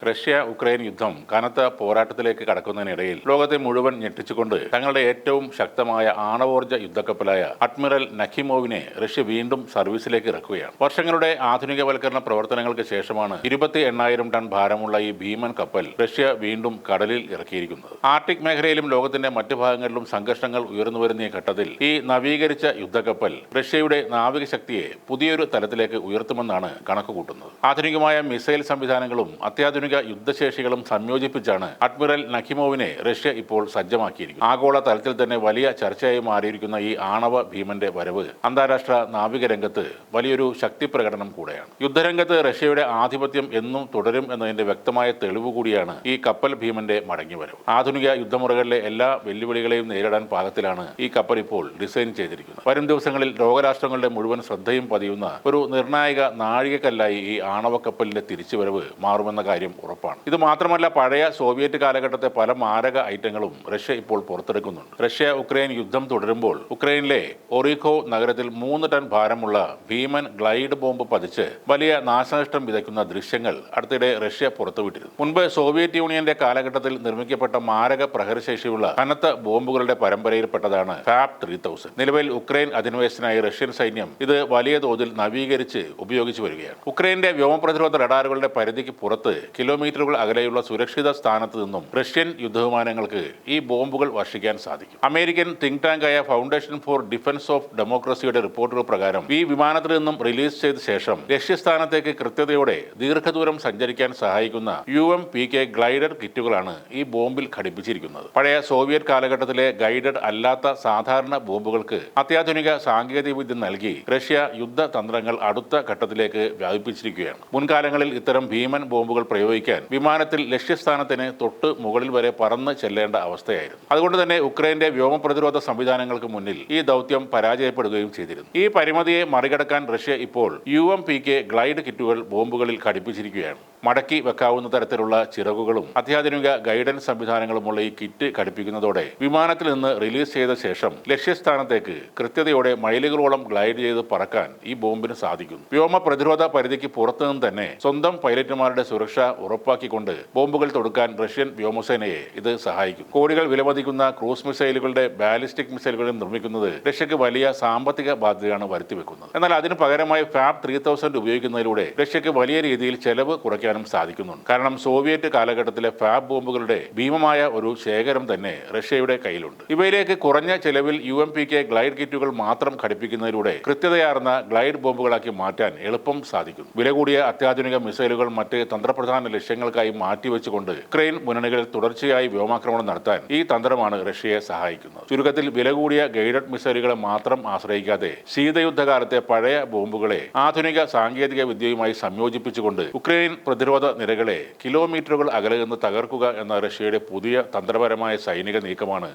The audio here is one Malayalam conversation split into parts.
റഷ്യ ഉക്രൈൻ യുദ്ധം കനത്ത പോരാട്ടത്തിലേക്ക് കടക്കുന്നതിനിടയിൽ ലോകത്തെ മുഴുവൻ ഞെട്ടിച്ചുകൊണ്ട് തങ്ങളുടെ ഏറ്റവും ശക്തമായ ആണവോർജ്ജ യുദ്ധക്കപ്പലായ അഡ്മിറൽ നഖിമോവിനെ റഷ്യ വീണ്ടും സർവീസിലേക്ക് ഇറക്കുകയാണ്. വർഷങ്ങളുടെ ആധുനികവൽക്കരണ പ്രവർത്തനങ്ങൾക്ക് ശേഷമാണ് 28,000 ടൺ ഭാരമുള്ള ഈ ഭീമൻ കപ്പൽ റഷ്യ വീണ്ടും കടലിൽ ഇറക്കിയിരിക്കുന്നത്. ആർട്ടിക് മേഖലയിലും ലോകത്തിന്റെ മറ്റു ഭാഗങ്ങളിലും സംഘർഷങ്ങൾ ഉയർന്നുവരുന്ന ഈ ഘട്ടത്തിൽ ഈ നവീകരിച്ച യുദ്ധക്കപ്പൽ റഷ്യയുടെ നാവിക ശക്തിയെ പുതിയൊരു തലത്തിലേക്ക് ഉയർത്തുമെന്നാണ് കണക്കുകൂട്ടുന്നത്. ആധുനികമായ മിസൈൽ സംവിധാനങ്ങളും അത്യാധുനിക യുദ്ധശേഷികളും സംയോജിപ്പിച്ചാണ് അഡ്മിറൽ നഖിമോവിനെ റഷ്യ ഇപ്പോൾ സജ്ജമാക്കിയിരിക്കുന്നത്. ആഗോള തലത്തിൽ തന്നെ വലിയ ചർച്ചയായി മാറിയിരിക്കുന്ന ഈ ആണവ ഭീമന്റെ വരവ് അന്താരാഷ്ട്ര നാവിക രംഗത്ത് വലിയൊരു ശക്തി പ്രകടനം കൂടെയാണ്. യുദ്ധരംഗത്ത് റഷ്യയുടെ ആധിപത്യം എന്നും തുടരും എന്നതിന്റെ വ്യക്തമായ തെളിവ് കൂടിയാണ് ഈ കപ്പൽ ഭീമന്റെ മടങ്ങിവരവ്. ആധുനിക യുദ്ധമുറകളിലെ എല്ലാ വെല്ലുവിളികളെയും നേരിടാൻ പാകത്തിലാണ് ഈ കപ്പൽ ഇപ്പോൾ ഡിസൈൻ ചെയ്തിരിക്കുന്നത്. വരും ദിവസങ്ങളിൽ ലോകരാഷ്ട്രങ്ങളുടെ മുഴുവൻ ശ്രദ്ധയും പതിയുന്ന ഒരു നിർണായക നാഴികക്കല്ലായി ഈ ആണവ കപ്പലിന്റെ തിരിച്ചുവരവ് മാറുമെന്ന കാര്യം ഉറപ്പാണ്. ഇത് മാത്രമല്ല, പഴയ സോവിയറ്റ് കാലഘട്ടത്തെ പല മാരക ഐറ്റങ്ങളും റഷ്യ ഇപ്പോൾ പുറത്തെടുക്കുന്നുണ്ട്. റഷ്യ ഉക്രൈൻ യുദ്ധം തുടരുമ്പോൾ ഉക്രൈനിലെ ഒറീഖോ നഗരത്തിൽ 3 ടൺ ഭാരമുള്ള ഭീമൻ ഗ്ലൈഡ് ബോംബ് പതിച്ച് വലിയ നാശനഷ്ടം വിതയ്ക്കുന്ന ദൃശ്യങ്ങൾ അടുത്തിടെ റഷ്യ പുറത്തുവിട്ടിരുന്നു. മുൻപ് സോവിയറ്റ് യൂണിയന്റെ കാലഘട്ടത്തിൽ നിർമ്മിക്കപ്പെട്ട മാരക പ്രഹരശേഷിയുള്ള കനത്ത ബോംബുകളുടെ പരമ്പരയിൽപ്പെട്ടതാണ് ഫാബ് 3000. നിലവിൽ ഉക്രൈൻ അധിനിവേശത്തിനായി റഷ്യൻ സൈന്യം ഇത് വലിയ തോതിൽ നവീകരിച്ച് ഉപയോഗിച്ചു വരികയാണ്. ഉക്രൈന്റെ വ്യോമപ്രതിരോധ റഡാറുകളുടെ പരിധിക്ക് പുറത്ത് കിലോമീറ്ററുകൾ അകലെയുള്ള സുരക്ഷിത സ്ഥാനത്ത് നിന്നും റഷ്യൻ യുദ്ധവിമാനങ്ങൾക്ക് ഈ ബോംബുകൾ വർഷിക്കാൻ സാധിക്കും. അമേരിക്കൻ തിങ്ക് ടാങ്കായ ഫൗണ്ടേഷൻ ഫോർ ഡിഫൻസ് ഓഫ് ഡെമോക്രസിയുടെ റിപ്പോർട്ടുകൾ പ്രകാരം ഈ വിമാനത്തിൽ നിന്നും റിലീസ് ചെയ്ത ശേഷം ലക്ഷ്യസ്ഥാനത്തേക്ക് കൃത്യതയോടെ ദീർഘദൂരം സഞ്ചരിക്കാൻ സഹായിക്കുന്ന UMPK ഗ്ലൈഡർ കിറ്റുകളാണ് ഈ ബോംബിൽ ഘടിപ്പിച്ചിരിക്കുന്നത്. പഴയ സോവിയറ്റ് കാലഘട്ടത്തിലെ ഗൈഡഡ് അല്ലാത്ത സാധാരണ ബോംബുകൾക്ക് അത്യാധുനിക സാങ്കേതിക വിദ്യ നൽകി റഷ്യ യുദ്ധതന്ത്രങ്ങൾ അടുത്ത ഘട്ടത്തിലേക്ക് വ്യാപിപ്പിച്ചിരിക്കുകയാണ്. മുൻകാലങ്ങളിൽ ഇത്തരം ഭീമൻ ബോംബുകൾ പ്രയോഗിക്കാൻ വിമാനത്തിൽ ലക്ഷ്യസ്ഥാനത്തിന് തൊട്ട് മുകളിൽ വരെ പറന്ന് ചെല്ലേണ്ട അവസ്ഥയായിരുന്നു. അതുകൊണ്ട് തന്നെ ഉക്രൈന്റെ വ്യോമപ്രതിരോധ സംവിധാനങ്ങൾക്ക് മുന്നിൽ ഈ ദൗത്യം പരാജയപ്പെടുകയും ചെയ്തിരുന്നു. ഈ പരിമിതിയെ മറികടക്കാൻ റഷ്യ ഇപ്പോൾ UMPK ഗ്ലൈഡ് കിറ്റുകൾ ബോംബുകളിൽ ഘടിപ്പിച്ചിരിക്കുകയാണ്. മടക്കി വെക്കാവുന്ന തരത്തിലുള്ള ചിറകുകളും അത്യാധുനിക ഗൈഡൻസ് സംവിധാനങ്ങളുമുള്ള ഈ കിറ്റ് ഘടിപ്പിക്കുന്നതോടെ വിമാനത്തിൽ നിന്ന് റിലീസ് ചെയ്ത ശേഷം ലക്ഷ്യസ്ഥാനത്തേക്ക് കൃത്യതയോടെ മൈലുകളോളം ഗ്ലൈഡ് ചെയ്ത് പറക്കാൻ ഈ ബോംബിന് സാധിക്കുന്നു. വ്യോമ പ്രതിരോധ പരിധിക്ക് പുറത്തുനിന്ന് തന്നെ സ്വന്തം പൈലറ്റുമാരുടെ സുരക്ഷ ഉറപ്പാക്കിക്കൊണ്ട് ബോംബുകൾ തൊടുക്കാൻ റഷ്യൻ വ്യോമസേനയെ ഇത് സഹായിക്കും. കോടികൾ വിലമതിക്കുന്ന ക്രൂസ് മിസൈലുകളുടെ ബാലിസ്റ്റിക് മിസൈലുകളും നിർമ്മിക്കുന്നത് റഷ്യക്ക് വലിയ സാമ്പത്തിക ബാധ്യതയാണ് വരുത്തിവെക്കുന്നത്. എന്നാൽ അതിന് പകരമായി ഫാബ് 3000 ഉപയോഗിക്കുന്നതിലൂടെ റഷ്യക്ക് വലിയ രീതിയിൽ ചെലവ് കുറയ്ക്കാനും സാധിക്കുന്നുണ്ട്. കാരണം സോവിയറ്റ് കാലഘട്ടത്തിലെ ഫാബ് ബോംബുകളുടെ ഭീമമായ ഒരു ശേഖരം തന്നെ റഷ്യയുടെ കയ്യിലുണ്ട്. ഇവയിലേക്ക് കുറഞ്ഞ ചെലവിൽ UMPK ഗ്ലൈഡ് കിറ്റുകൾ മാത്രം ഘടിപ്പിക്കുന്നതിലൂടെ കൃത്യതയാർന്ന ഗ്ലൈഡ് ബോംബുകളാക്കി മാറ്റാൻ എളുപ്പം സാധിക്കുന്നു. വില കൂടിയ അത്യാധുനിക മിസൈലുകൾ മറ്റ് തന്ത്രപ്രധാന ലക്ഷ്യങ്ങൾക്കായി മാറ്റിവെച്ചുകൊണ്ട് ഉക്രൈൻ മുന്നണികളിൽ തുടർച്ചയായി വ്യോമാക്രമണം നടത്താൻ ഈ തന്ത്രമാണ് റഷ്യയെ സഹായിക്കുന്നത്. ചുരുക്കത്തിൽ വില കൂടിയ ഗൈഡഡ് മിസൈലുകളെ മാത്രം ആശ്രയിക്കാതെ ശീതയുദ്ധകാലത്തെ പഴയ ബോംബുകളെ ആധുനിക സാങ്കേതിക വിദ്യയുമായി സംയോജിപ്പിച്ചുകൊണ്ട് ഉക്രൈൻ പ്രതിരോധ നിരകളെ കിലോമീറ്ററുകൾ അകലെ നിന്ന് തകർക്കുക എന്ന റഷ്യയുടെ പുതിയ തന്ത്രപരമായ സൈനിക നീക്കമാണ്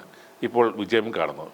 ഇപ്പോൾ വിജയം കാണുന്നത്.